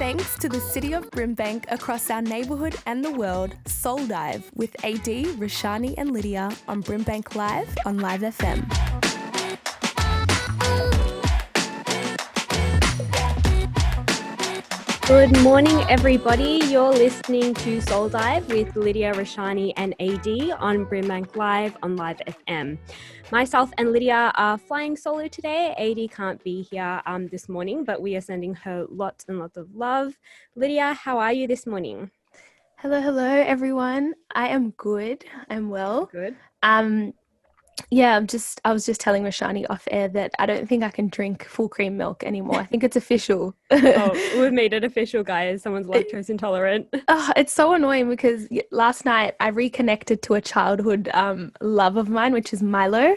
thanks to the City of BRIMBANK across our neighbourhood and the world, Soul Dive with AD, Roshani and Lydia on BRIMBANK Live on Live FM. Good morning, everybody. You're listening to Soul Dive with Lydia, Roshani and AD on BRIMBANK Live on Live FM. Myself and Lydia are flying solo today. AD can't be here this morning, but we are sending her lots and lots of love. Lydia, how are you this morning? Hello, everyone. I am good. I'm well. Good. Yeah, I was just telling Roshani off air that I don't think I can drink full cream milk anymore. I think it's official. Oh, we've made it official, guys. Someone's lactose intolerant. It's so annoying because last night I reconnected to a childhood love of mine, which is Milo.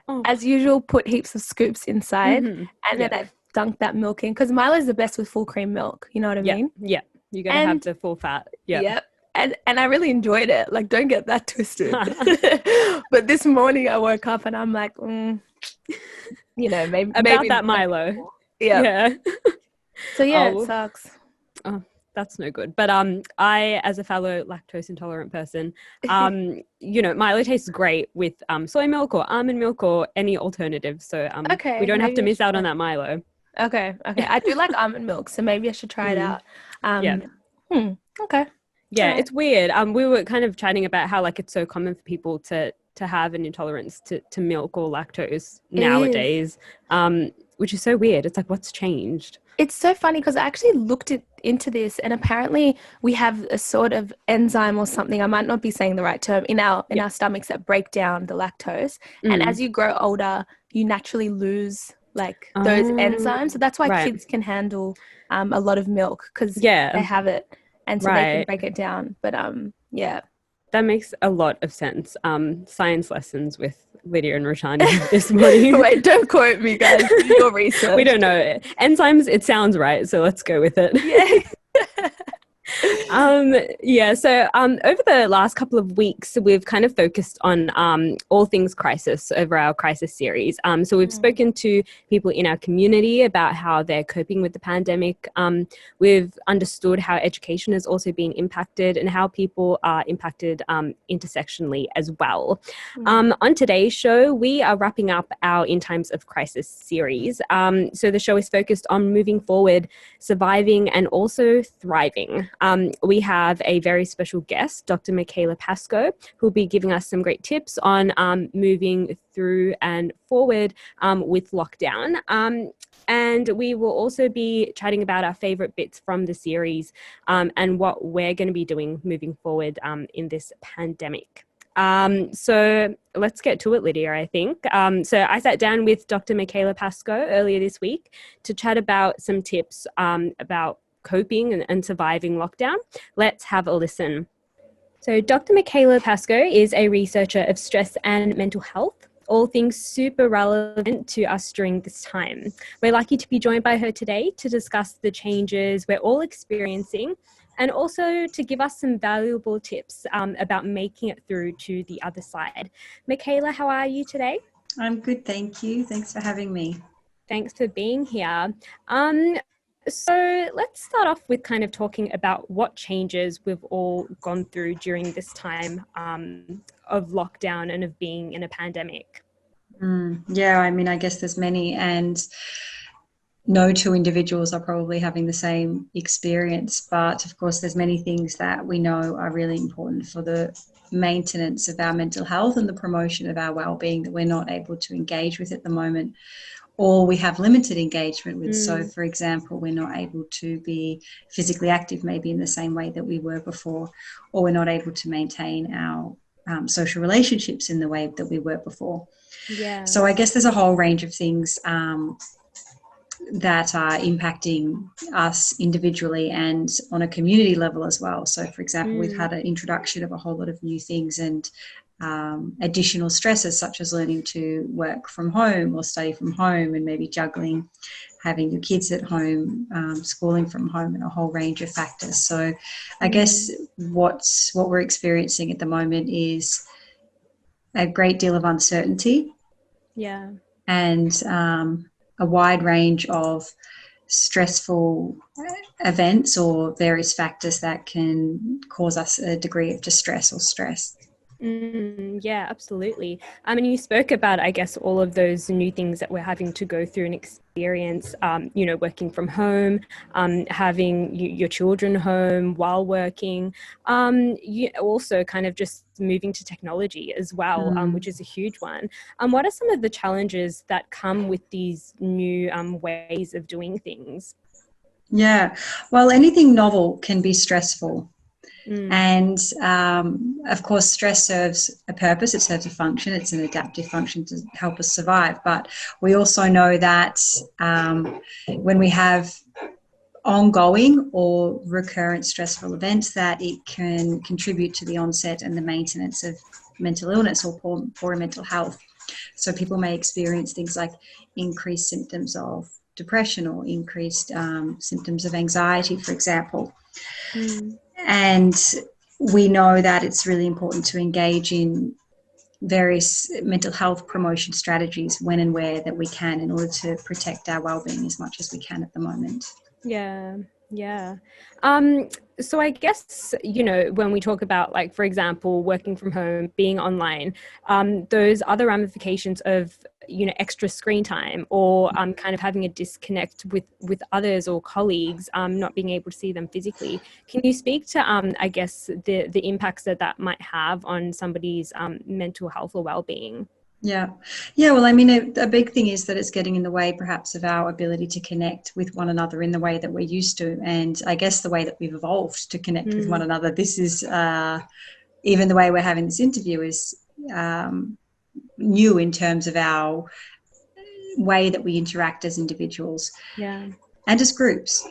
Oh. As usual, put heaps of scoops inside and then I dunked that milk in because Milo's the best with full cream milk. You know what I mean? Yeah, you got to have the full fat. Yep. And I really enjoyed it. Like, don't get that twisted. But this morning I woke up and I'm like, maybe that Milo. Yeah. So it sucks. Oh, that's no good. But I, as a fellow lactose intolerant person, Milo tastes great with soy milk or almond milk or any alternative. So we don't have to miss out on that Milo. Okay. I do like almond milk, so maybe I should try it out. Okay. Yeah, it's weird. We were kind of chatting about how it's so common for people to have an intolerance to milk or lactose nowadays, which is so weird. It's like, what's changed? It's so funny because I actually looked into this and apparently we have a sort of enzyme or something, I might not be saying the right term, in our stomachs that break down the lactose. And as you grow older, you naturally lose those enzymes. So that's why kids can handle a lot of milk because they have it. And so they can break it down. But, That makes a lot of sense. Science lessons with Lydia and Roshani this morning. Wait, don't quote me, guys. Do your research. We don't know. Enzymes, it sounds right, so let's go with it. Yeah. So over the last couple of weeks, we've kind of focused on all things crisis over our crisis series. So we've spoken to people in our community about how they're coping with the pandemic. We've understood how education has also been impacted and how people are impacted intersectionally as well. On today's show, we are wrapping up our In Times of Crisis series. So the show is focused on moving forward, surviving, and also thriving. We have a very special guest, Dr. Michaela Pascoe, who will be giving us some great tips on moving through and forward with lockdown. And we will also be chatting about our favourite bits from the series and what we're going to be doing moving forward in this pandemic. So let's get to it, Lydia, I think. So I sat down with Dr. Michaela Pascoe earlier this week to chat about some tips about coping and surviving lockdown. Let's have a listen. So Dr. Michaela Pascoe is a researcher of stress and mental health, all things super relevant to us during this time. We're lucky to be joined by her today to discuss the changes we're all experiencing and also to give us some valuable tips about making it through to the other side. Michaela, how are you today? I'm good, thank you. Thanks for having me. Thanks for being here. So let's start off with kind of talking about what changes we've all gone through during this time of lockdown and of being in a pandemic. I guess there's many, and no two individuals are probably having the same experience, but of course there's many things that we know are really important for the maintenance of our mental health and the promotion of our well-being that we're not able to engage with at the moment, or we have limited engagement with. So, for example, we're not able to be physically active maybe in the same way that we were before, or we're not able to maintain our social relationships in the way that we were before. Yeah. So I guess there's a whole range of things that are impacting us individually and on a community level as well. So, for example, we've had an introduction of a whole lot of new things and additional stresses, such as learning to work from home or study from home, and maybe juggling having your kids at home, schooling from home, and a whole range of factors. So I guess what we're experiencing at the moment is a great deal of uncertainty. Yeah. And a wide range of stressful events or various factors that can cause us a degree of distress or stress. Yeah, absolutely. I mean, you spoke about, I guess, all of those new things that we're having to go through and experience, working from home, having your children home while working, you also kind of just moving to technology as well, which is a huge one. What are some of the challenges that come with these new ways of doing things? Yeah, well, anything novel can be stressful. And of course, stress serves a purpose, it serves a function, it's an adaptive function to help us survive. But we also know that when we have ongoing or recurrent stressful events, that it can contribute to the onset and the maintenance of mental illness or poor mental health. So people may experience things like increased symptoms of depression or increased symptoms of anxiety, for example. And we know that it's really important to engage in various mental health promotion strategies when and where that we can in order to protect our well-being as much as we can at the moment. Yeah. So I guess, when we talk about, like, for example, working from home, being online, those other ramifications of, extra screen time or kind of having a disconnect with others or colleagues, not being able to see them physically. Can you speak to, I guess, the impacts that might have on somebody's mental health or well-being? Yeah. Well, I mean, a big thing is that it's getting in the way, perhaps, of our ability to connect with one another in the way that we're used to. And I guess the way that we've evolved to connect with one another. This is, even the way we're having this interview is new in terms of our way that we interact as individuals and as groups.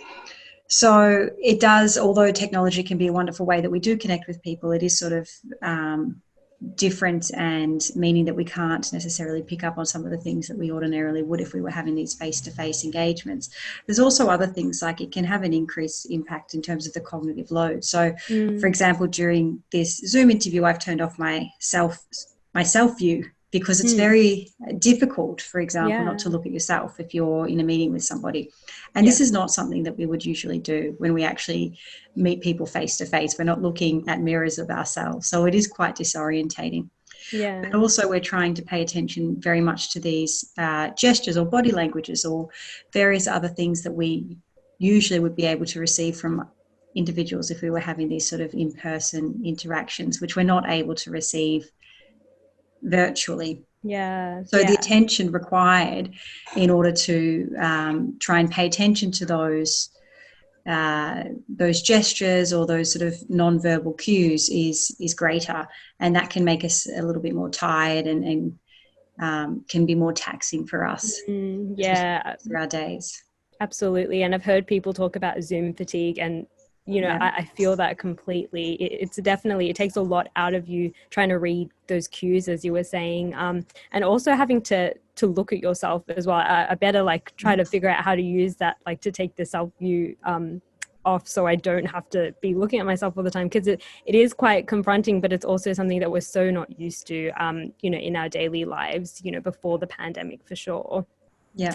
So it does, although technology can be a wonderful way that we do connect with people, it is sort of different, and meaning that we can't necessarily pick up on some of the things that we ordinarily would if we were having these face-to-face engagements. There's also other things, like it can have an increased impact in terms of the cognitive load. So, for example, during this Zoom interview, I've turned off my self view because it's very difficult, for example, not to look at yourself if you're in a meeting with somebody. And this is not something that we would usually do when we actually meet people face to face. We're not looking at mirrors of ourselves. So it is quite disorientating. But also we're trying to pay attention very much to these gestures or body languages or various other things that we usually would be able to receive from individuals if we were having these sort of in-person interactions, which we're not able to receive virtually. So the attention required in order to try and pay attention to those gestures or those sort of non-verbal cues is greater, and that can make us a little bit more tired and can be more taxing for us through our days. Absolutely. And I've heard people talk about Zoom fatigue, and I feel that completely. It's definitely, it takes a lot out of you trying to read those cues, as you were saying, and also having to look at yourself as well. I better try to figure out how to use that, to take the self view off, so I don't have to be looking at myself all the time, because it is quite confronting, but it's also something that we're so not used to, in our daily lives, before the pandemic, for sure. Yeah,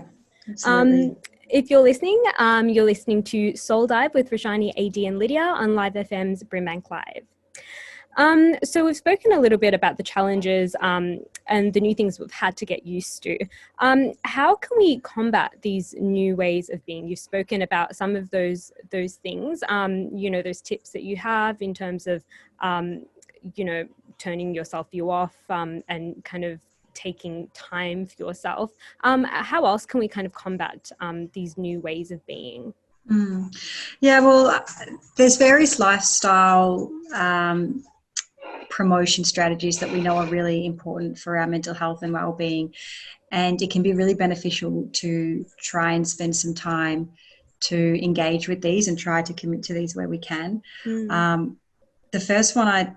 absolutely. If you're listening to Soul Dive with Roshani, AD and Lydia on Live FM's BRIMBANK Live. So we've spoken a little bit about the challenges and the new things we've had to get used to. How can we combat these new ways of being? You've spoken about some of those things, those tips that you have in terms of, turning your self view off and kind of taking time for yourself. How else can we kind of combat these new ways of being? Yeah, well, there's various lifestyle promotion strategies that we know are really important for our mental health and well-being, and it can be really beneficial to try and spend some time to engage with these and try to commit to these where we can. The first one I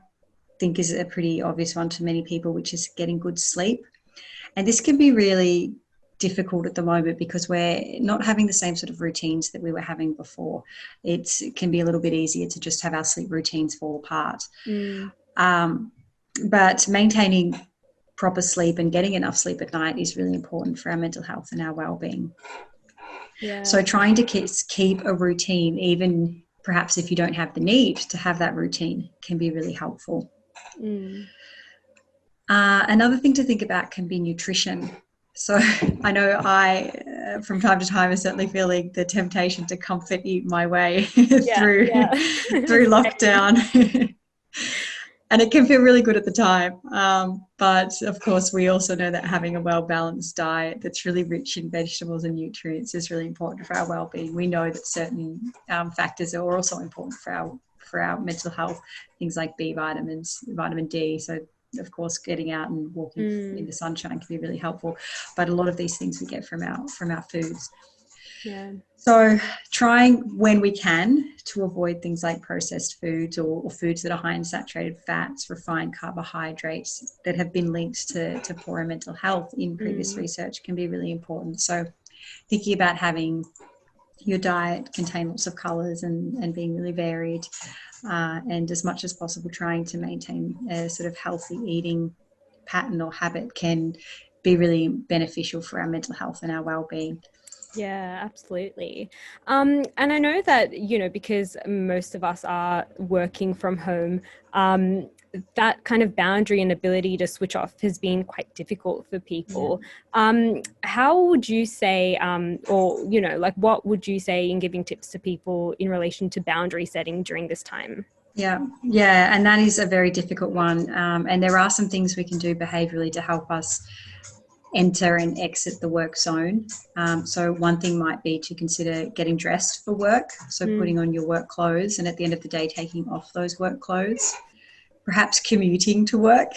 think is a pretty obvious one to many people, which is getting good sleep. And this can be really difficult at the moment because we're not having the same sort of routines that we were having before. It can be a little bit easier to just have our sleep routines fall apart. But maintaining proper sleep and getting enough sleep at night is really important for our mental health and our well-being. Yeah. So trying to keep a routine, even perhaps if you don't have the need to have that routine, can be really helpful. Another thing to think about can be nutrition. So I know from time to time, I'm certainly feeling the temptation to comfort eat my way through lockdown. And it can feel really good at the time. But of course, we also know that having a well-balanced diet that's really rich in vegetables and nutrients is really important for our well-being. We know that certain factors are also important for our mental health, things like B vitamins, vitamin D. So of course, getting out and walking in the sunshine can be really helpful. But a lot of these things we get from our foods. Yeah. So trying when we can to avoid things like processed foods or foods that are high in saturated fats, refined carbohydrates that have been linked to poorer mental health in previous research can be really important. So thinking about having your diet contain lots of colours and being really varied, and as much as possible trying to maintain a sort of healthy eating pattern or habit can be really beneficial for our mental health and our well-being. Yeah, absolutely. And I know that, because most of us are working from home, that kind of boundary and ability to switch off has been quite difficult for people. How would you say, what would you say in giving tips to people in relation to boundary setting during this time? Yeah, and that is a very difficult one. And there are some things we can do behaviourally to help us enter and exit the work zone. So one thing might be to consider getting dressed for work. So putting on your work clothes and at the end of the day, taking off those work clothes, perhaps commuting to work.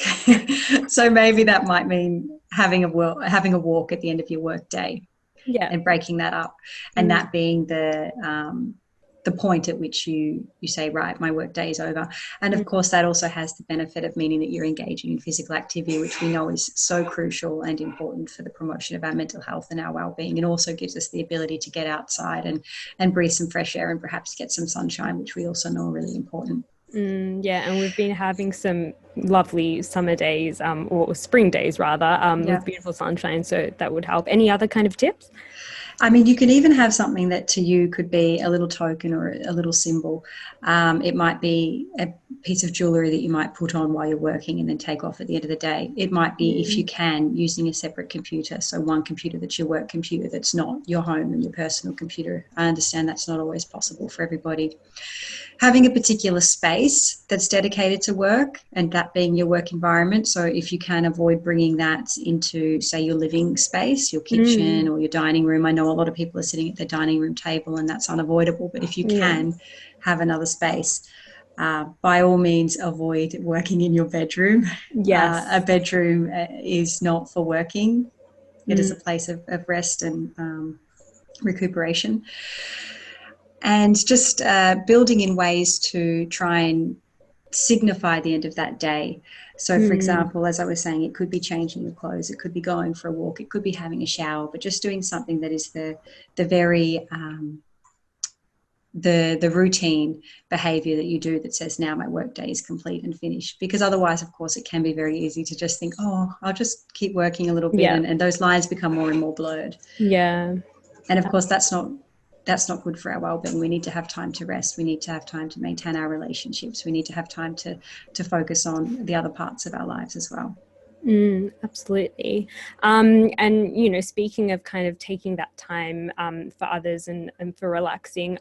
So maybe that might mean having a walk at the end of your work day and breaking that up. And that being the point at which you say, right, my work day is over. And of course, that also has the benefit of meaning that you're engaging in physical activity, which we know is so crucial and important for the promotion of our mental health and our well-being. It also gives us the ability to get outside and breathe some fresh air and perhaps get some sunshine, which we also know are really important. And we've been having some lovely summer days, or spring days rather, with beautiful sunshine, so that would help. Any other kind of tips? I mean, you can even have something that to you could be a little token or a little symbol. It might be a piece of jewellery that you might put on while you're working and then take off at the end of the day. It might be, if you can, using a separate computer. So one computer that's your work computer that's not your home and your personal computer. I understand that's not always possible for everybody. Having a particular space that's dedicated to work and that being your work environment. So if you can avoid bringing that into, say, your living space, your kitchen or your dining room. I know a lot of people are sitting at their dining room table and that's unavoidable, but if you can have another space, by all means avoid working in your bedroom. A bedroom is not for working. It is a place of rest and recuperation. And just building in ways to try and signify the end of that day. So, for example, as I was saying, it could be changing your clothes, it could be going for a walk, it could be having a shower, but just doing something that is the very the routine behavior that you do that says, now my work day is complete and finished. Because otherwise, of course, it can be very easy to just think, oh, I'll just keep working a little bit, and those lines become more and more blurred. And of course, that's not good for our well-being. We need to have time to rest. We need to have time to maintain our relationships. We need to have time to focus on the other parts of our lives as well. Absolutely. And, speaking of kind of taking that time for others and for relaxing,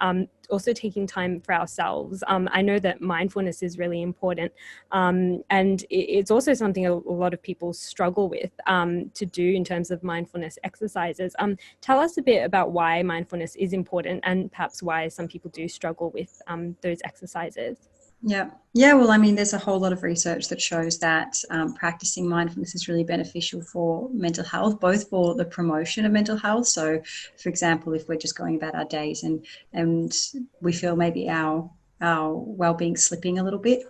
also taking time for ourselves. I know that mindfulness is really important. And it's also something a lot of people struggle with to do in terms of mindfulness exercises. Tell us a bit about why mindfulness is important and perhaps why some people do struggle with those exercises. Yeah. Well, I mean, there's a whole lot of research that shows that practicing mindfulness is really beneficial for mental health, both for the promotion of mental health. So, for example, if we're just going about our days and we feel maybe our well-being slipping a little bit,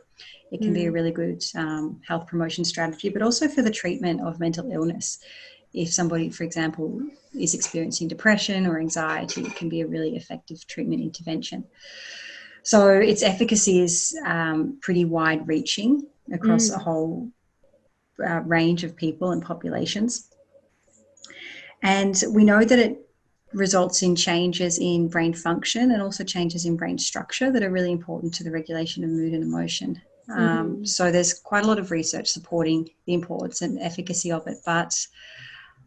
it can be a really good health promotion strategy, but also for the treatment of mental illness. If somebody, for example, is experiencing depression or anxiety, it can be a really effective treatment intervention. So its efficacy is pretty wide-reaching across a whole range of people and populations. And we know that results in changes in brain function and also changes in brain structure that are really important to the regulation of mood and emotion. So there's quite a lot of research supporting the importance and efficacy of it. But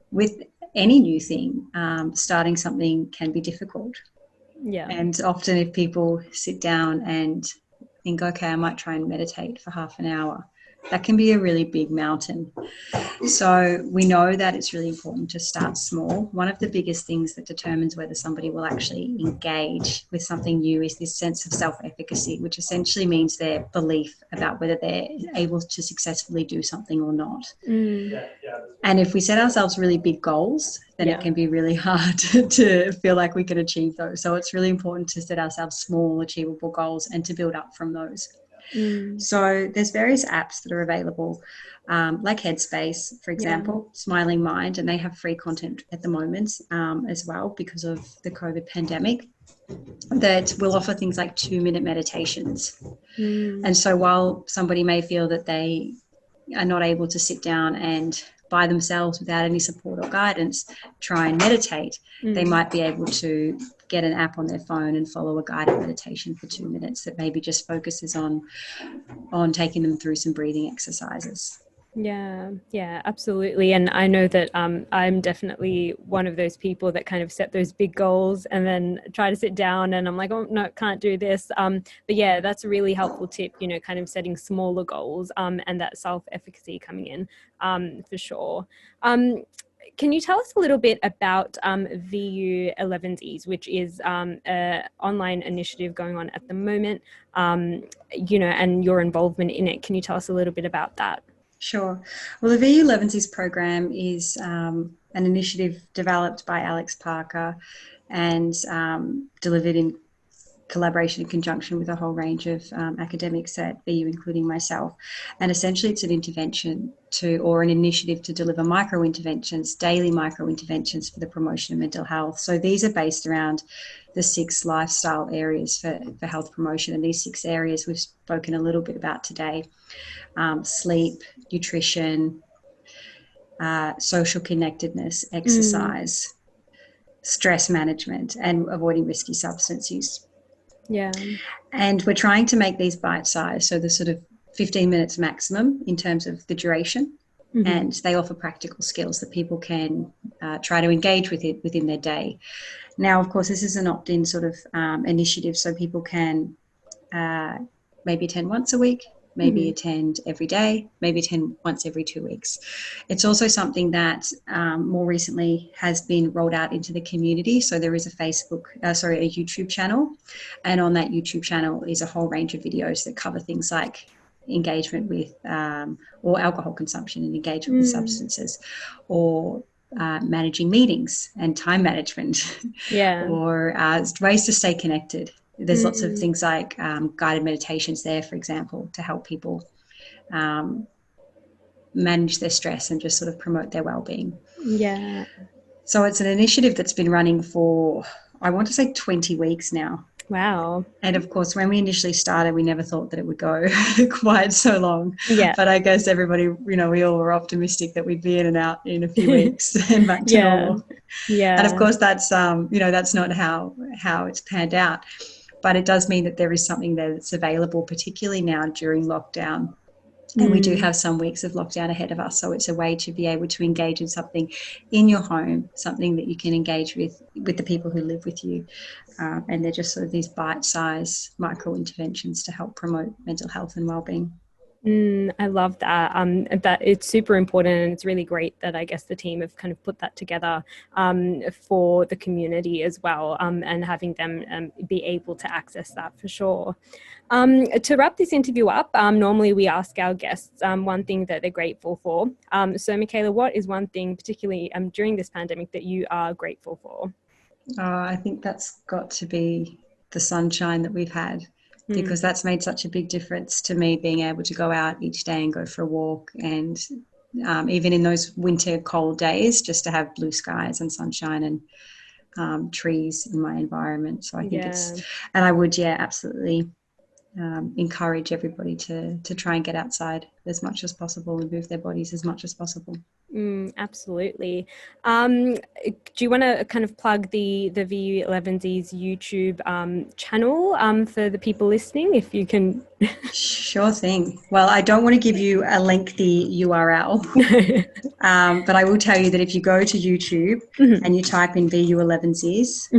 with any new thing, starting something can be difficult. Yeah. And often if people sit down and think, okay, I might try and meditate for half an hour, that can be a really big mountain. So we know that it's really important to start small. One of the biggest things that determines whether somebody will actually engage with something new is this sense of self-efficacy, which essentially means their belief about whether they're able to successfully do something or not. And if we set ourselves really big goals, then it can be really hard to feel like we can achieve those. So it's really important to set ourselves small, achievable goals and to build up from those. So there's various apps that are available, like Headspace, for example, Smiling Mind, and they have free content at the moment as well because of the COVID pandemic that will offer things like 2-minute meditations. And so while somebody may feel that they are not able to sit down and by themselves without any support or guidance try and meditate, they might be able to get an app on their phone and follow a guided meditation for 2 minutes that maybe just focuses on taking them through some breathing exercises. Yeah, absolutely. And I know that I'm definitely one of those people that kind of set those big goals and then try to sit down and I'm like, oh no, can't do this. But yeah, that's a really helpful tip, kind of setting smaller goals and that self-efficacy coming in for sure. Can you tell us a little bit about VU 11Ds, which is an online initiative going on at the moment, and your involvement in it? Can you tell us a little bit about that? Sure. Well, the VU 11Ds program is an initiative developed by Alex Parker and delivered in collaboration in conjunction with a whole range of academics at VU, including myself. And essentially it's an intervention or an initiative to deliver micro-interventions, daily micro-interventions for the promotion of mental health. So these are based around the 6 lifestyle areas for health promotion. And these 6 areas we've spoken a little bit about today: sleep, nutrition, social connectedness, exercise, stress management, and avoiding risky substance use. Yeah. And we're trying to make these bite-sized, so the sort of 15 minutes maximum in terms of the duration. And they offer practical skills that people can try to engage with it within their day. Now, of course, this is an opt-in sort of initiative, so people can maybe attend once a week, maybe attend every day, maybe attend once every 2 weeks. It's also something that more recently has been rolled out into the community. So there is a YouTube channel, and on that YouTube channel is a whole range of videos that cover things like engagement with or alcohol consumption and engagement with substances, or managing meetings and time management, or ways to stay connected. There's lots of things like guided meditations there, for example, to help people manage their stress and just sort of promote their well-being. Yeah. So it's an initiative that's been running for, I want to say, 20 weeks now. Wow. And of course, when we initially started, we never thought that it would go quite so long. Yeah. But I guess everybody, we all were optimistic that we'd be in and out in a few weeks and back to normal. Yeah. And of course, that's, that's not how it's panned out. But it does mean that there is something there that's available, particularly now during lockdown. And we do have some weeks of lockdown ahead of us. So it's a way to be able to engage in something in your home, something that you can engage with the people who live with you. And they're just sort of these bite-sized micro-interventions to help promote mental health and well-being. I love that. That it's super important, and it's really great that I guess the team have kind of put that together for the community as well, and having them be able to access that for sure. To wrap this interview up, normally we ask our guests one thing that they're grateful for. So Michaela, what is one thing particularly during this pandemic that you are grateful for? I think that's got to be the sunshine that we've had, because that's made such a big difference to me, being able to go out each day and go for a walk, and even in those winter cold days, just to have blue skies and sunshine and trees in my environment. So I think and I would, absolutely encourage everybody to try and get outside as much as possible and move their bodies as much as possible. Absolutely. Do you want to kind of plug the VU11Z's YouTube channel for the people listening, if you can? Sure thing. Well, I don't want to give you a lengthy URL, but I will tell you that if you go to YouTube and you type in VU11Z's,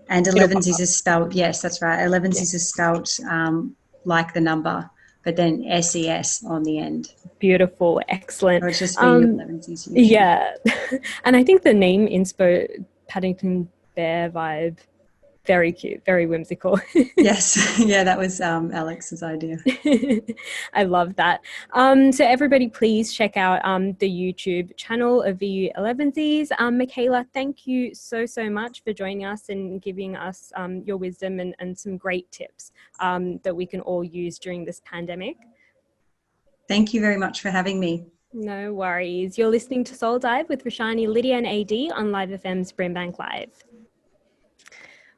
and 11Z's is spelled, yes, that's right. 11Z's is spelled like the number, but then SES on the end. Beautiful, excellent. So it's just VU11Z's YouTube. Yeah, and I think the name inspo Paddington Bear vibe, very cute, very whimsical. Yes, yeah, that was Alex's idea. I love that. So everybody, please check out the YouTube channel of VU11Z's. Michaela, thank you so much for joining us and giving us your wisdom and some great tips that we can all use during this pandemic. Thank you very much for having me. No worries. You're listening to Soul Dive with Roshani, Lydia and AD on Live FM's BRIMBANK Live.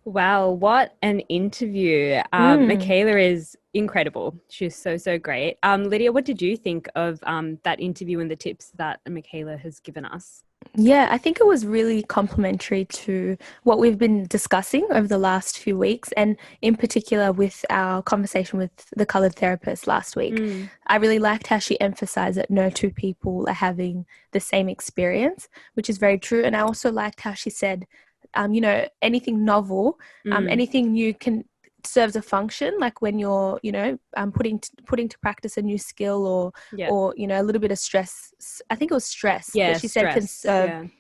Wow, what an interview. Michaela is incredible. She's so great. Lydia, what did you think of that interview and the tips that Michaela has given us? Yeah, I think it was really complimentary to what we've been discussing over the last few weeks, and in particular with our conversation with the coloured therapist last week. I really liked how she emphasised that no two people are having the same experience, which is very true. And I also liked how she said, anything novel, anything new can serves a function, like when you're putting to practice a new skill or a little bit of stress. I think it was stress that she said can serve,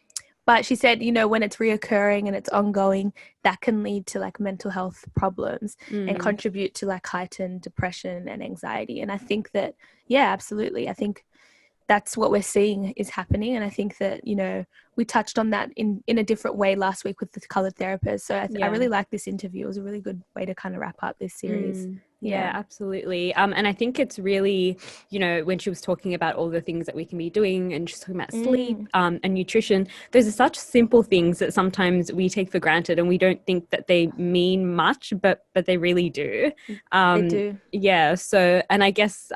but she said when it's reoccurring and it's ongoing, that can lead to like mental health problems and contribute to like heightened depression and anxiety. And I think that absolutely, I think that's what we're seeing is happening. And I think that we touched on that in a different way last week with the coloured therapist. So I really like this interview. It was a really good way to kind of wrap up this series. Yeah, absolutely. And I think it's really, when she was talking about all the things that we can be doing and she's talking about sleep and nutrition, those are such simple things that sometimes we take for granted and we don't think that they mean much, but they really do. They do. Yeah. So, and I guess,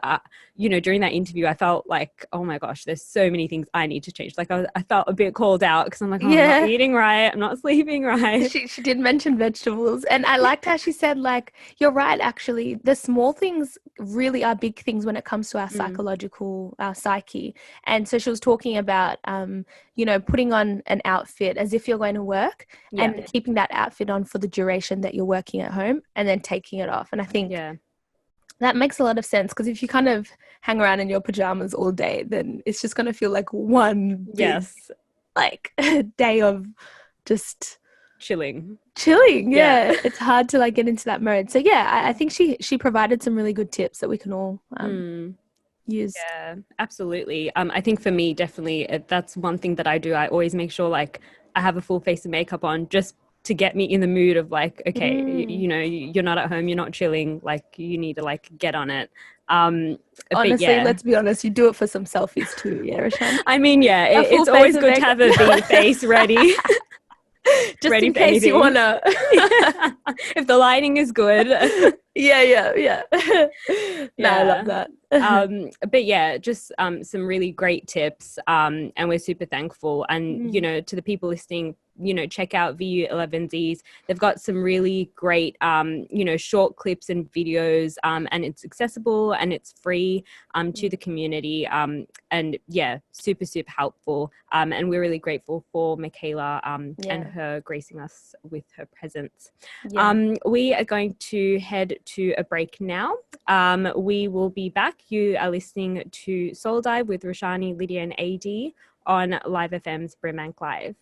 during that interview, I felt like, oh my gosh, there's so many things I need to change. Like I felt a bit called out because I'm like, I'm not eating right. I'm not sleeping right. She did mention vegetables. And I liked how she said, like, you're right, actually. The small things really are big things when it comes to our psychological, our psyche. And so she was talking about, putting on an outfit as if you're going to work and keeping that outfit on for the duration that you're working at home and then taking it off. And I think that makes a lot of sense, because if you kind of hang around in your pajamas all day, then it's just going to feel like one big, like day of just chilling. Yeah. It's hard to like get into that mode. So I think she provided some really good tips that we can all use. Yeah, absolutely. I think for me, definitely, that's one thing that I do. I always make sure like I have a full face of makeup on, just to get me in the mood of like, okay, you're not at home, you're not chilling, like you need to like get on it. Honestly, let's be honest, you do it for some selfies too, Roshani? I mean, it's always good to have a big face ready. Just ready in case you wanna. If the lighting is good. Yeah. No, I love that. But just some really great tips, and we're super thankful. And to the people listening, check out VU11Z's. They've got some really great short clips and videos, and it's accessible and it's free to the community, and super helpful, and we're really grateful for Michaela and her gracing us with her presence. We are going to head to a break now. We will be back. You are listening to Soul Dive with Roshani, Lydia and AD on Live FM's BRIMBANK Live.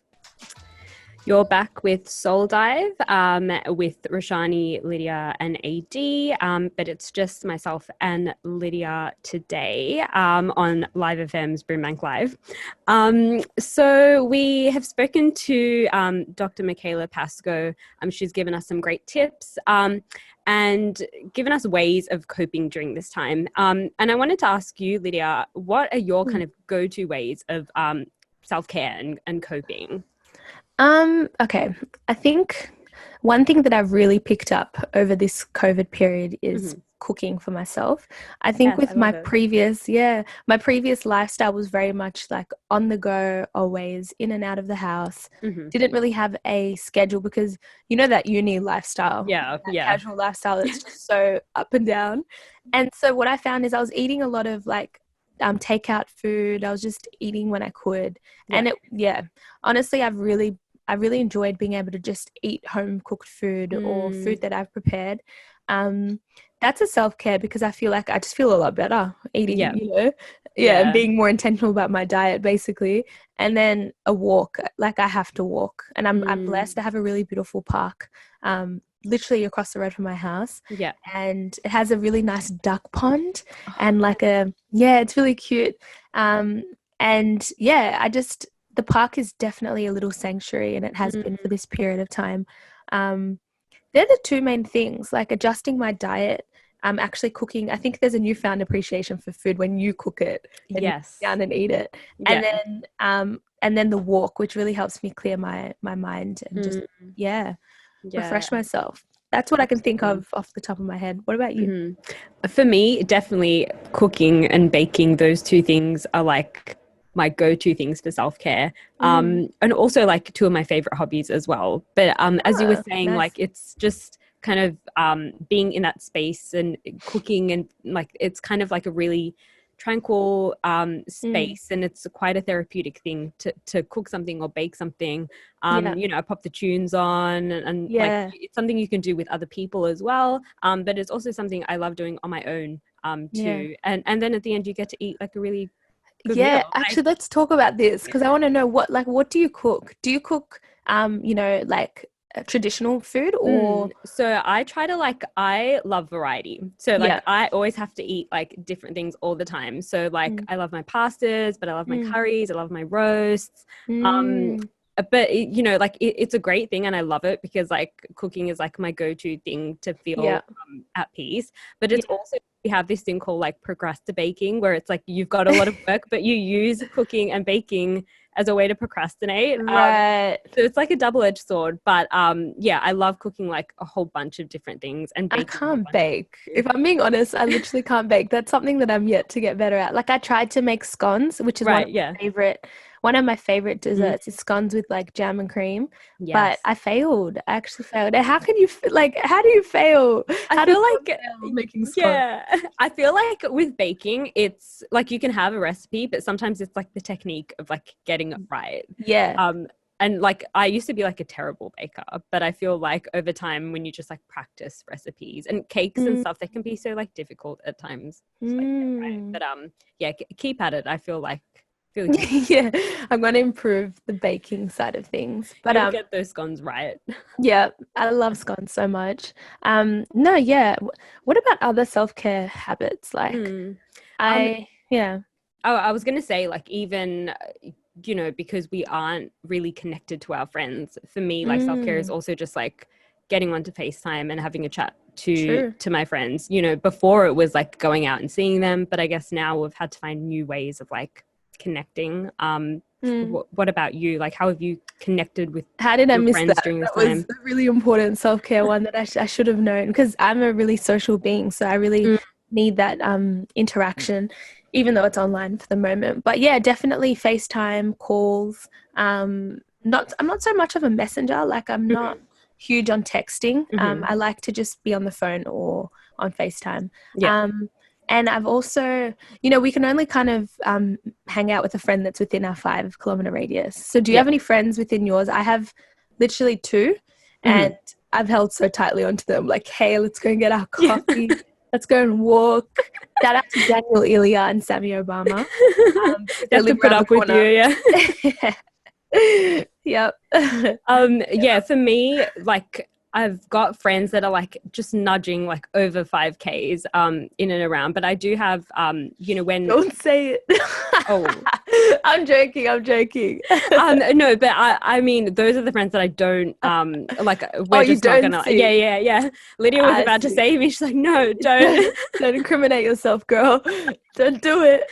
You're back with Soul Dive with Roshani, Lydia and AD, but it's just myself and Lydia today on Live FM's BRIMBANK Live. So we have spoken to Dr. Michaela Pascoe. She's given us some great tips and given us ways of coping during this time. And I wanted to ask you, Lydia, what are your kind of go-to ways of self-care and coping? Okay. I think one thing that I've really picked up over this COVID period is cooking for myself. I think with my previous lifestyle was very much like on the go, always in and out of the house. Didn't really have a schedule because you know that uni lifestyle, casual lifestyle that's just so up and down. And so what I found is I was eating a lot of like takeout food. I was just eating when I could, and honestly, I really enjoyed being able to just eat home cooked food or food that I've prepared. That's a self-care because I feel like I just feel a lot better eating, and being more intentional about my diet basically. And then a walk, like I have to walk, and I'm blessed to have a really beautiful park literally across the road from my house, and it has a really nice duck pond and like it's really cute, and the park is definitely a little sanctuary, and it has been for this period of time. They're the two main things, like adjusting my diet, actually cooking. I think there's a newfound appreciation for food when you cook it and you sit down and eat it. And then the walk, which really helps me clear my mind and just refresh myself. That's what I can think of off the top of my head. What about you? For me, definitely cooking and baking, those two things are like my go-to things for self-care, and also like two of my favorite hobbies as well. But as you were saying, like it's just kind of being in that space and cooking, and like it's kind of like a really tranquil space, and it's quite a therapeutic thing to cook something or bake something. I pop the tunes on, and like it's something you can do with other people as well, but it's also something I love doing on my own too. And then at the end you get to eat like a really good meal. Actually, let's talk about this because I want to know what do you cook? Do you cook like traditional food or so I love variety, so like I always have to eat like different things all the time. So like I love my pastas, but I love my curries, I love my roasts, but it's a great thing and I love it because like cooking is like my go-to thing to feel at peace. But it's also, we have this thing called like procrastinating, where it's like you've got a lot of work but you use cooking and baking as a way to procrastinate. Right. So it's like a double-edged sword. But I love cooking like a whole bunch of different things. And I can't bake. If I'm being honest, I literally can't bake. That's something that I'm yet to get better at. Like I tried to make scones, which is one of my favorite desserts is scones with like jam and cream. Yes. But I failed. I actually failed. How can you how do you fail? I feel like making scones? Yeah. I feel like with baking, it's like you can have a recipe, but sometimes it's like the technique of like getting it right. Yeah. And like I used to be like a terrible baker, but I feel like over time when you just like practice recipes and cakes and stuff, they can be so like difficult at times. Right? But keep at it. I feel like yeah, I'm going to improve the baking side of things. But you'll get those scones right. Yeah, I love scones so much. What about other self-care habits? Like I was going to say like even because we aren't really connected to our friends, for me like self-care is also just like getting onto FaceTime and having a chat to my friends. Before it was like going out and seeing them, but I guess now we've had to find new ways of like connecting. What about you? Like how have you connected with friends during this time? Was a really important self-care one that I should have known, because I'm a really social being, so I really need that interaction, even though it's online for the moment. But yeah, definitely FaceTime calls. I'm not so much of a messenger. Like I'm not huge on texting. I like to just be on the phone or on FaceTime. And I've also, we can only kind of hang out with a friend that's within our 5-kilometer radius. So do you have any friends within yours? I have literally 2, and I've held so tightly onto them. Like, hey, let's go and get our coffee. Let's go and walk. Shout out to Daniel, Ilya, and Sammy Obama. They have to put up with you, Yep. For me, like I've got friends that are like just nudging like over 5Ks in and around, but I do have when don't say it. I'm joking. No, but I mean those are the friends that I don't like we're just not gonna yeah. Lydia was about to say to me, she's like, no, don't incriminate yourself, girl. Don't do it.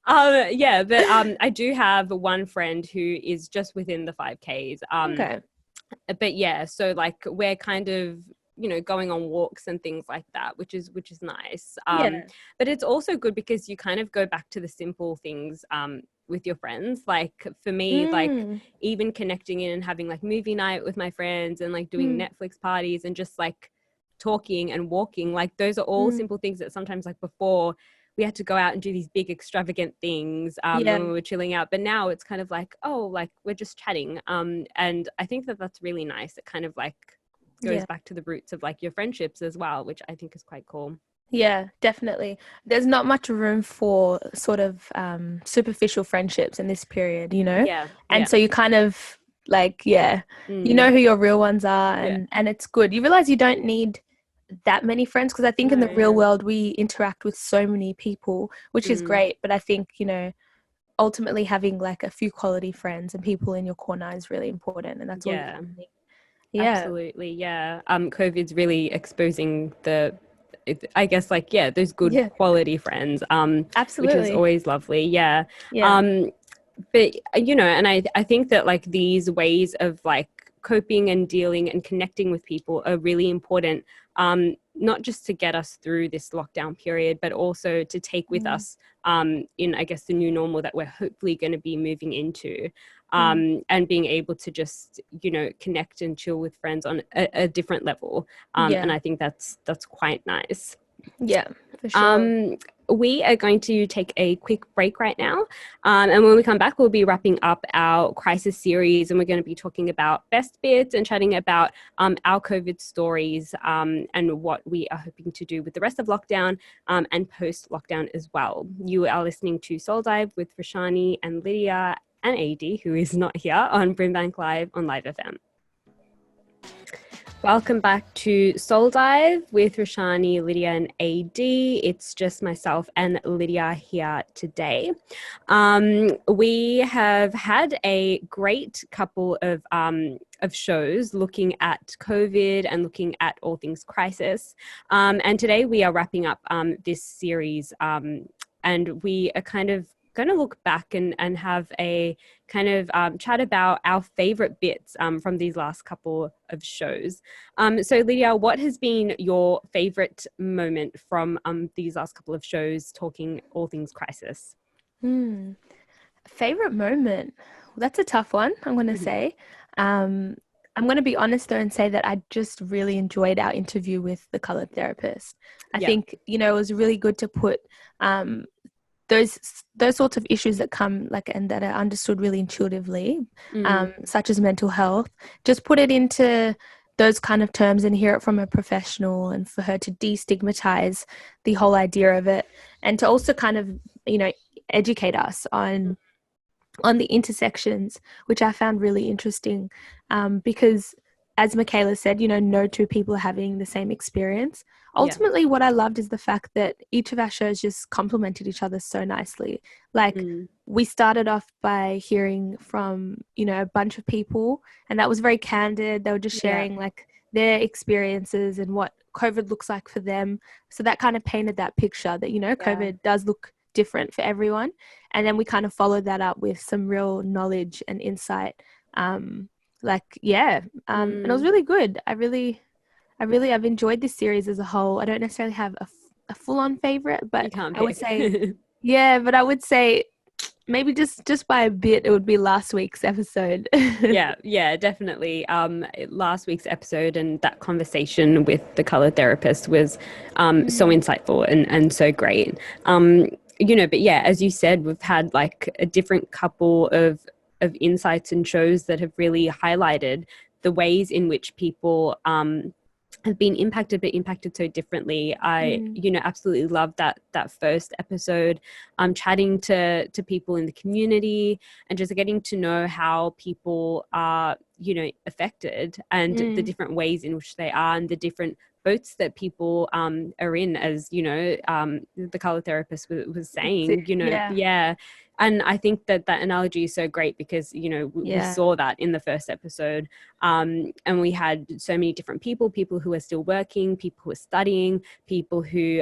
But I do have one friend who is just within the 5Ks. Okay. But yeah, so like we're kind of going on walks and things like that, which is nice. Yeah. But it's also good because you kind of go back to the simple things with your friends. Like for me, like even connecting in and having like movie night with my friends and like doing Netflix parties and just like talking and walking, like those are all simple things that sometimes like before we had to go out and do these big extravagant things when we were chilling out, but now it's kind of like, oh, like we're just chatting, and I think that that's really nice. It kind of like goes back to the roots of like your friendships as well, which I think is quite cool. Yeah, definitely. There's not much room for sort of superficial friendships in this period, and so you kind of like, you know who your real ones are, and it's good. You realize you don't need that many friends, because I think in the real world we interact with so many people, which is great, but I think ultimately having like a few quality friends and people in your corner is really important, and that's all you can need. Absolutely. COVID's really exposing I guess like those good quality friends, Absolutely, which is always lovely. But and I think that like these ways of like coping and dealing and connecting with people are really important, not just to get us through this lockdown period, but also to take with us in, I guess, the new normal that we're hopefully going to be moving into, and being able to just connect and chill with friends on a different level, and I think that's quite nice. For sure. We are going to take a quick break right now. And when we come back, we'll be wrapping up our crisis series, and we're going to be talking about best bits and chatting about our COVID stories, and what we are hoping to do with the rest of lockdown, and post-lockdown as well. You are listening to Soul Dive with Roshani and Lydia and AD, who is not here, on BRIMBANK Live on Live FM. Welcome back to Soul Dive with Roshani, Lydia and AD. It's just myself and Lydia here today. We have had a great couple of shows looking at COVID and looking at all things crisis. And today we are wrapping up this series, and we are kind of going to look back and have a kind of chat about our favorite bits from these last couple of shows. So Lydia, what has been your favorite moment from these last couple of shows talking all things crisis? Favorite moment? Well, that's a tough one, I'm going to say. I'm going to be honest though and say that I just really enjoyed our interview with the colour therapist. I think, it was really good to put those sorts of issues that come and that are understood really intuitively, such as mental health, just put it into those kind of terms and hear it from a professional, and for her to destigmatize the whole idea of it, and to also kind of educate us on the intersections, which I found really interesting, because as Michaela said, no two people are having the same experience. Ultimately, what I loved is the fact that each of our shows just complemented each other so nicely. We started off by hearing from, a bunch of people, and that was very candid. They were just sharing their experiences and what COVID looks like for them. So that kind of painted that picture that, COVID does look different for everyone. And then we kind of followed that up with some real knowledge and insight. And it was really good. I've enjoyed this series as a whole. I don't necessarily have a full-on favorite, but I would say, but I would say maybe just by a bit, it would be last week's episode. Definitely. Last week's episode and that conversation with the colour therapist was so insightful and so great. But as you said, we've had like a different couple of insights and shows that have really highlighted the ways in which people have been impacted, but impacted so differently. I absolutely loved that first episode, chatting to people in the community and just getting to know how people are affected, and the different ways in which they are, and the different boats that people are in, as the colour therapist was saying. And I think that analogy is so great because, we saw that in the first episode. And we had so many different people who are still working, people who are studying, people who,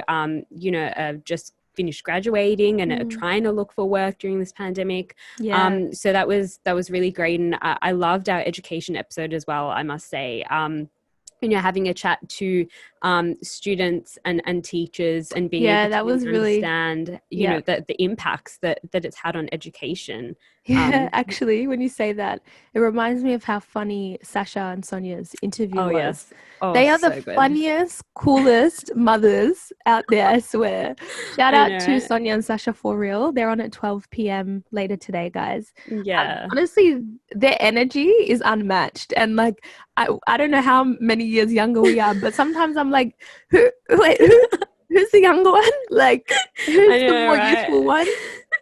just finished graduating and are trying to look for work during this pandemic. So that was really great. And I loved our education episode as well, I must say. having a chat to students and teachers and being able that to was really really, understand, the impacts that it's had on education. yeah, actually, when you say that, it reminds me of how funny Sasha and Sonia's interview Oh, was. yes. Oh, They are the so good. funniest, coolest mothers out there, I swear. Shout I out know, to right? Sonia and Sasha for real. They're on at 12 p.m. later today, guys. Yeah. Honestly, their energy is unmatched. And like, I don't know how many years younger we are, but sometimes I'm like, who's the younger one? Like, who's I the know, more right? youthful one?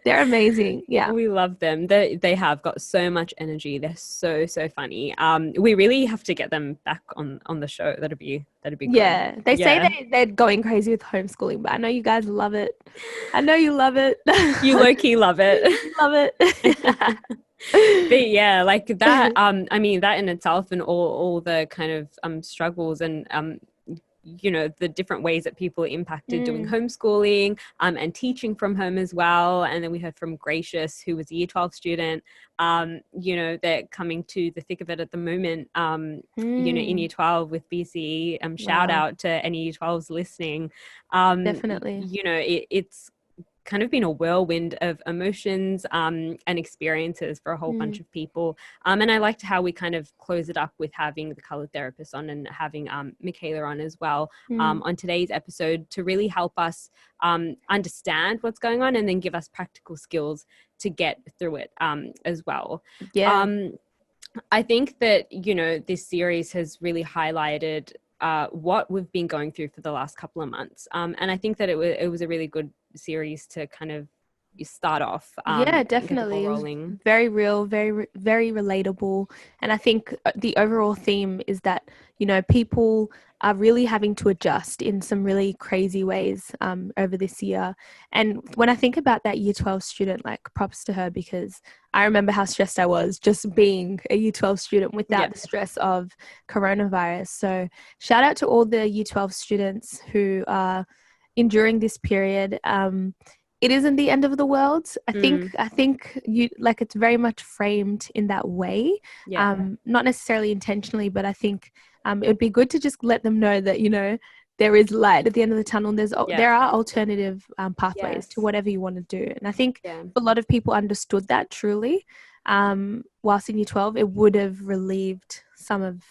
They're amazing. Yeah. We love them. They have got so much energy. They're so funny. We really have to get them back on the show. That'd be good. Yeah. They say Yeah. they're going crazy with homeschooling, but I know you guys love it. I know you love it. You low-key love it. You love it. But yeah, like that, I mean, that in itself, and all the kind of struggles and the different ways that people are impacted doing homeschooling and teaching from home as well. And then we heard from Gracious, who was a year 12 student. They're coming to the thick of it at the moment, in year 12 with BCE. Shout Wow. out to any year 12s listening. Definitely. It's kind of been a whirlwind of emotions and experiences for a whole bunch of people. And I liked how we kind of close it up with having the colour therapist on and having Michaela on as well on today's episode to really help us understand what's going on and then give us practical skills to get through it as well. Yeah. I think that, this series has really highlighted what we've been going through for the last couple of months. And I think that it was a really good series to kind of start off. Yeah, Get the ball definitely. It was rolling. very real, very relatable. And I think the overall theme is that, people are really having to adjust in some really crazy ways over this year. And when I think about that year 12 student, like props to her, because I remember how stressed I was just being a year 12 student without the stress of coronavirus. So shout out to all the year 12 students who are enduring this period. It isn't the end of the world. I think you like it's very much framed in that way. Not necessarily intentionally, but I think it would be good to just let them know that there is light at the end of the tunnel. And there are alternative pathways to whatever you want to do. And I think a lot of people understood that truly. Whilst in year 12, it would have relieved some of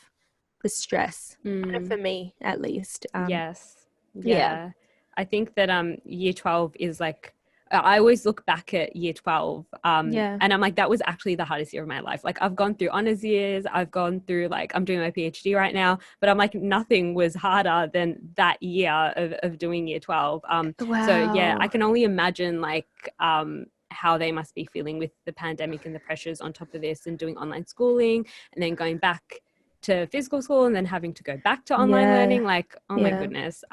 the stress. I know for me, at least. Yeah. I think that year 12 is like, I always look back at year 12 and I'm like, that was actually the hardest year of my life. Like I've gone through honors years, I've gone through I'm doing my PhD right now, but I'm like, nothing was harder than that year of doing year 12. So yeah, I can only imagine how they must be feeling with the pandemic and the pressures on top of this and doing online schooling and then going back to physical school and then having to go back to online learning. Like, oh my goodness.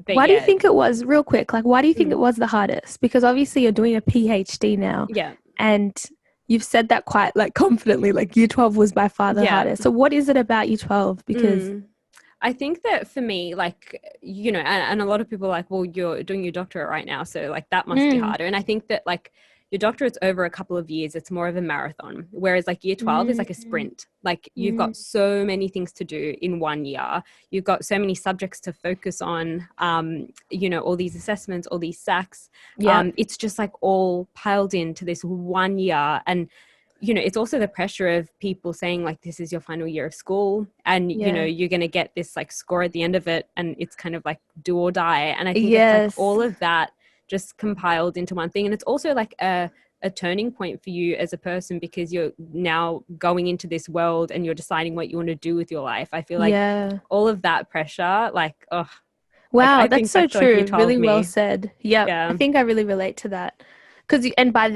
But why do you think it was, real quick, why do you think it was the hardest? Because obviously you're doing a PhD now. Yeah. And you've said that quite confidently, year 12 was by far the hardest. So what is it about year 12? Because I think that for me, and a lot of people are like, well, you're doing your doctorate right now, so that must be harder. And I think that your doctorate's over a couple of years, it's more of a marathon, whereas year 12 is a sprint. You've got so many things to do in 1 year. You've got so many subjects to focus on, all these assessments, all these SACs. It's just all piled into this 1 year. And it's also the pressure of people saying this is your final year of school and you're going to get this score at the end of it and it's kind of do or die. And I think it's all of that just compiled into one thing. And it's also a turning point for you as a person because you're now going into this world and you're deciding what you want to do with your life. I feel all of that pressure, wow, I that's think so true. Really me. well said. Yeah, I think I really relate to that. Because by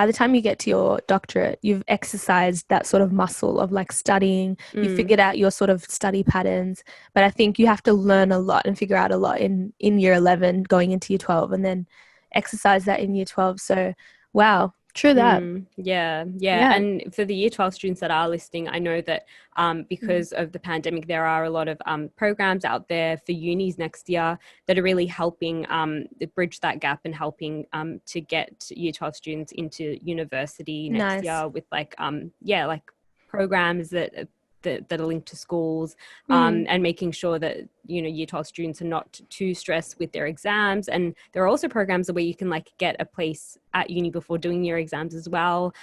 the time you get to your doctorate, you've exercised that sort of muscle of studying. You figured out your sort of study patterns. But I think you have to learn a lot and figure out a lot in year 11 going into year 12 and then exercise that in year 12. So, wow. True that. Yeah. And for the year 12 students that are listening, I know that because of the pandemic, there are a lot of programs out there for unis next year that are really helping bridge that gap and helping to get year 12 students into university next year with programs that that are linked to schools, and making sure that, you know, Year 12 students are not too stressed with their exams. And there are also programs where you can like get a place at uni before doing your exams as well.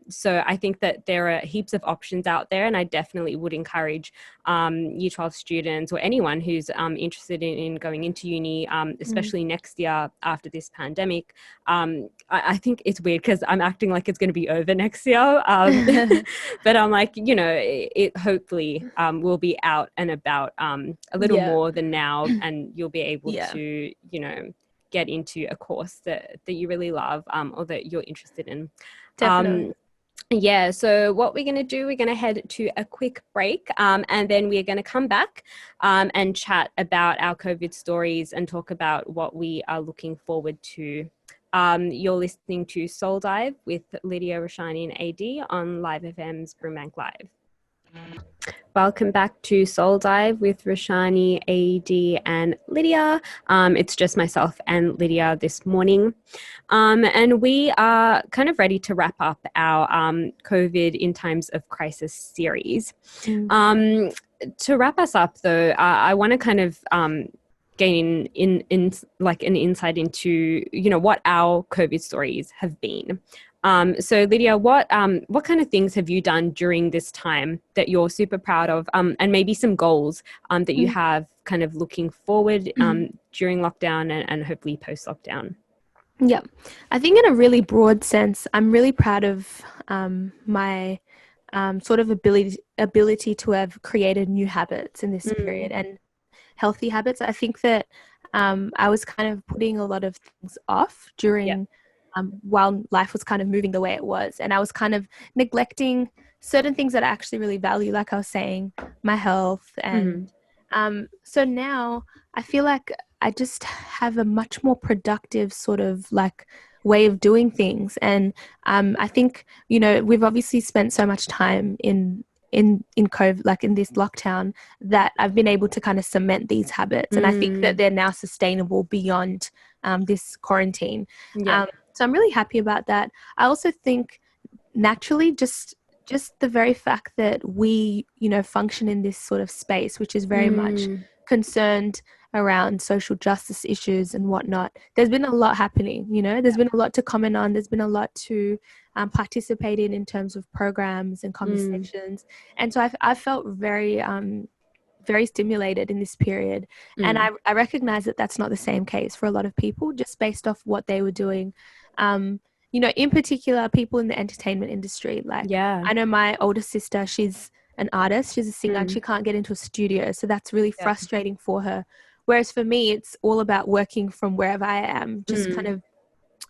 So I think that there are heaps of options out there, and I definitely would encourage Year 12 students or anyone who's interested in going into uni, especially next year after this pandemic. I think it's weird because I'm acting like it's going to be over next year, but I'm like, you know, it hopefully will be out and about a little more than now, and you'll be able to, you know, get into a course that you really love, or that you're interested in. Definitely. Yeah, so what we're going to do, we're going to head to a quick break, and then we're going to come back and chat about our COVID stories and talk about what we are looking forward to. You're listening to Soul Dive with Lydia, Roshani and AD on Live FM's BRIMBANK Live. Welcome back to Soul Dive with Roshani, AD and Lydia. It's just myself and Lydia this morning. And we are kind of ready to wrap up our COVID in Times of Crisis series. To wrap us up though, I want to kind of gain in like an insight into, you know, what our COVID stories have been. So Lydia, what kind of things have you done during this time that you're super proud of, and maybe some goals that you have kind of looking forward during lockdown and hopefully post lockdown? Yeah, I think in a really broad sense, I'm really proud of my sort of ability to have created new habits in this period, and healthy habits. I think that I was kind of putting a lot of things off during while life was kind of moving the way it was, and I was kind of neglecting certain things that I actually really value, like I was saying, my health. And so now I feel like I just have a much more productive sort of like way of doing things. And I think, you know, we've obviously spent so much time in COVID, like in this lockdown, that I've been able to kind of cement these habits. And I think that they're now sustainable beyond this quarantine. So I'm really happy about that. I also think naturally just the very fact that we, you know, function in this sort of space, which is very much concerned around social justice issues and whatnot. There's been a lot happening, you know, there's been a lot to comment on. There's been a lot to participate in terms of programs and conversations. And so I felt very, very stimulated in this period. And I recognize that that's not the same case for a lot of people, just based off what they were doing. You know, in particular, people in the entertainment industry. Like, I know my older sister, she's an artist, she's a singer, and she can't get into a studio. So that's really frustrating for her. Whereas for me, it's all about working from wherever I am, just kind of,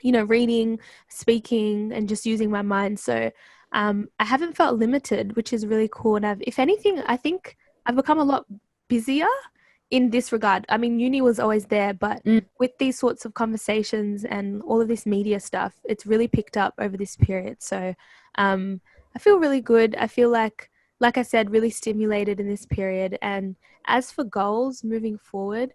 you know, reading, speaking, and just using my mind. So I haven't felt limited, which is really cool. And if anything, I think I've become a lot busier in this regard. I mean, uni was always there, but with these sorts of conversations and all of this media stuff, it's really picked up over this period. So I feel really good. I feel like I said, really stimulated in this period. And as for goals moving forward,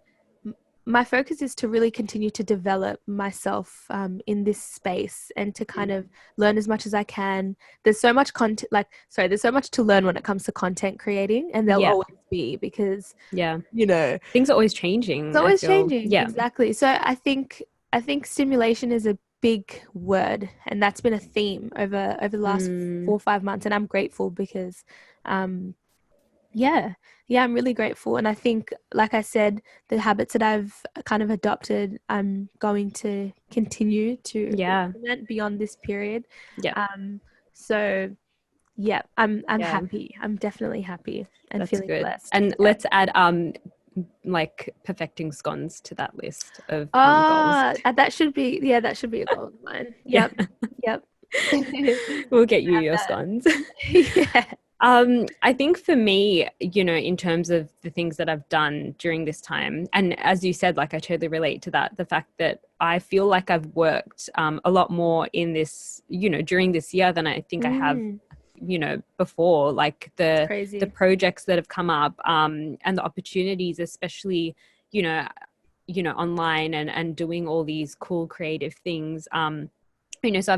my focus is to really continue to develop myself in this space and to kind of learn as much as I can. There's so much there's so much to learn when it comes to content creating, and there'll always be, because you know, things are always changing. It's always changing. Exactly. So I think stimulation is a big word, and that's been a theme over the last 4 or 5 months, and I'm grateful because I'm really grateful. And I think, like I said, the habits that I've kind of adopted, I'm going to continue to implement beyond this period. So I'm happy. I'm definitely happy and That's feeling good. blessed. And let's add like perfecting scones to that list of goals. That should be a goal of mine. Yep. We'll get you your scones. I think for me, you know, in terms of the things that I've done during this time, and as you said, like I totally relate to that, the fact that I feel like I've worked a lot more in this, you know, during this year than I think I have, you know, before, like the projects that have come up and the opportunities, especially, you know, online and doing all these cool creative things. so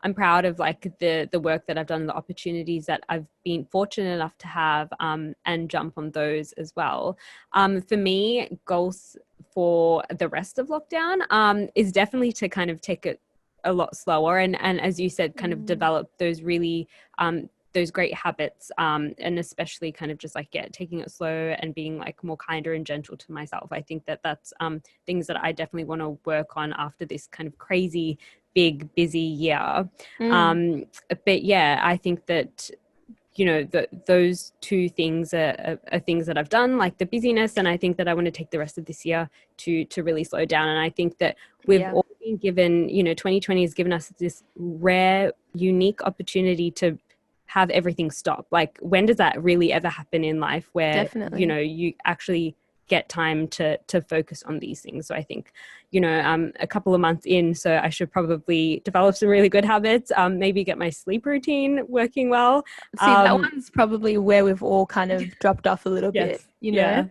I'm proud of like the work that I've done, the opportunities that I've been fortunate enough to have, and jump on those as well. For me, goals for the rest of lockdown is definitely to kind of take it a lot slower and as you said, kind of develop those really those great habits, and especially kind of just like taking it slow and being like more kinder and gentle to myself. I think that that's things that I definitely want to work on after this kind of crazy big busy year. But yeah, I think that those two things are things that I've done, like the busyness, and I think that I want to take the rest of this year to really slow down. And I think that we've all been given, 2020 has given us this rare, unique opportunity to have everything stop. Like, when does that really ever happen in life where Definitely. you actually get time to focus on these things? So I think, a couple of months in, so I should probably develop some really good habits, maybe get my sleep routine working well. See, that one's probably where we've all kind of dropped off a little bit, Yeah.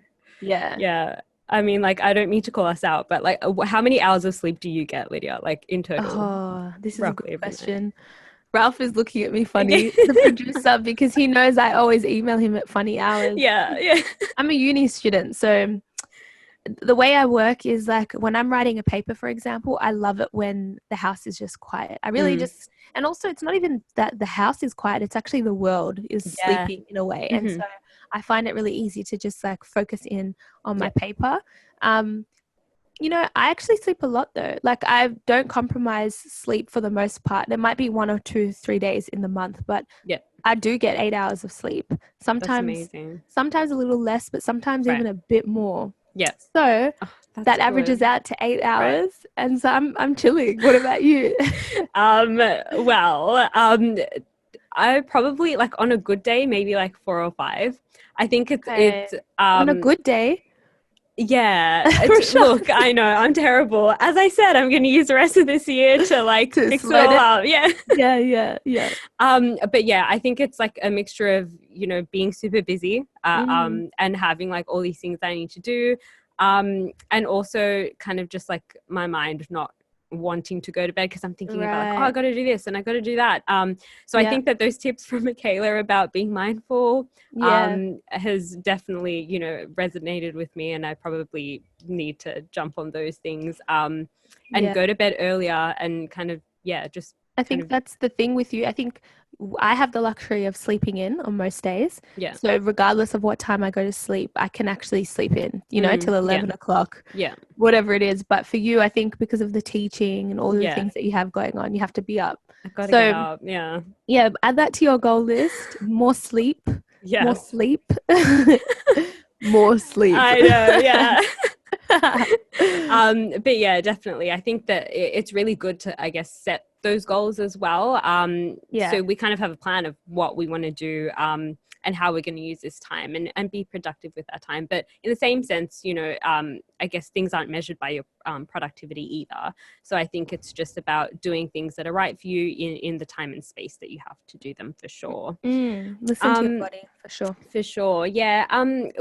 I mean, like, I don't mean to call us out, but like, how many hours of sleep do you get, Lydia, like in total? Oh, this is Roughly a good question. Ralph is looking at me funny, the producer, because he knows I always email him at funny hours. Yeah. I'm a uni student, so the way I work is like when I'm writing a paper, for example, I love it when the house is just quiet. I really just, and also it's not even that the house is quiet, it's actually the world is sleeping in a way. And so I find it really easy to just like focus in on my paper. I actually sleep a lot though. Like, I don't compromise sleep for the most part. There might be 1 or 2, 3 days in the month, but I do get 8 hours of sleep. Sometimes a little less, but sometimes even a bit more. Yes. So that averages out to 8 hours, and so I'm chilling. What about you? I probably, like, on a good day, maybe like 4 or 5. I think it's on a good day. Yeah. Look, I know I'm terrible. As I said, I'm going to use the rest of this year to like fix it all out. Yeah. But yeah, I think it's like a mixture of, being super busy, and having like all these things that I need to do. And also kind of just like my mind not wanting to go to bed because I'm thinking about like, I got to do this and I got to do that. So I think that those tips from Michaela about being mindful has definitely, resonated with me, and I probably need to jump on those things and go to bed earlier and kind of, just. I think that's the thing with you. I think I have the luxury of sleeping in on most days. Yeah. So regardless of what time I go to sleep, I can actually sleep in, till 11 o'clock. Yeah. Whatever it is. But for you, I think because of the teaching and all the things that you have going on, you have to be up. I've got to get up. Yeah. Yeah. Add that to your goal list. More sleep. Yeah. More sleep. More sleep. I know. Yeah. But yeah, definitely. I think that it's really good to, I guess, set those goals as well. So we kind of have a plan of what we want to do, and how we're going to use this time and be productive with our time. But in the same sense, I guess things aren't measured by your productivity either. So I think it's just about doing things that are right for you in the time and space that you have to do them, for sure. Listen to your body, for sure. For sure, yeah.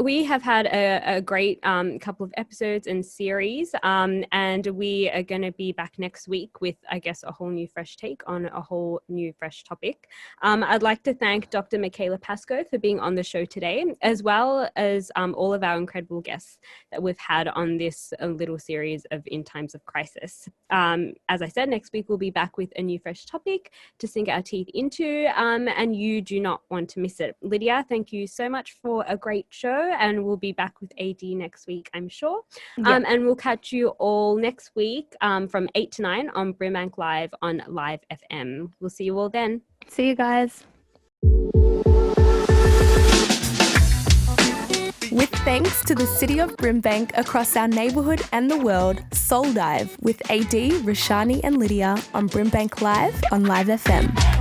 We have had a great couple of episodes and series, and we are going to be back next week with, I guess, a whole new fresh take on a whole new fresh topic. I'd like to thank Dr. Michaela Pascoe for being on the show today, as well as all of our incredible guests that we've had on this little series of In Times of Crisis. As I said, next week we'll be back with a new fresh topic to sink our teeth into, and you do not want to miss it. Lydia, thank you so much for a great show, and we'll be back with AD next week, I'm sure. And we'll catch you all next week from 8 to 9 on BRIMBANK Live on Live FM. We'll see you all then. See you guys. With thanks to the City of BRIMBANK across our neighbourhood and the world, Soul Dive with AD, Roshani and Lydia on BRIMBANK Live on Live FM.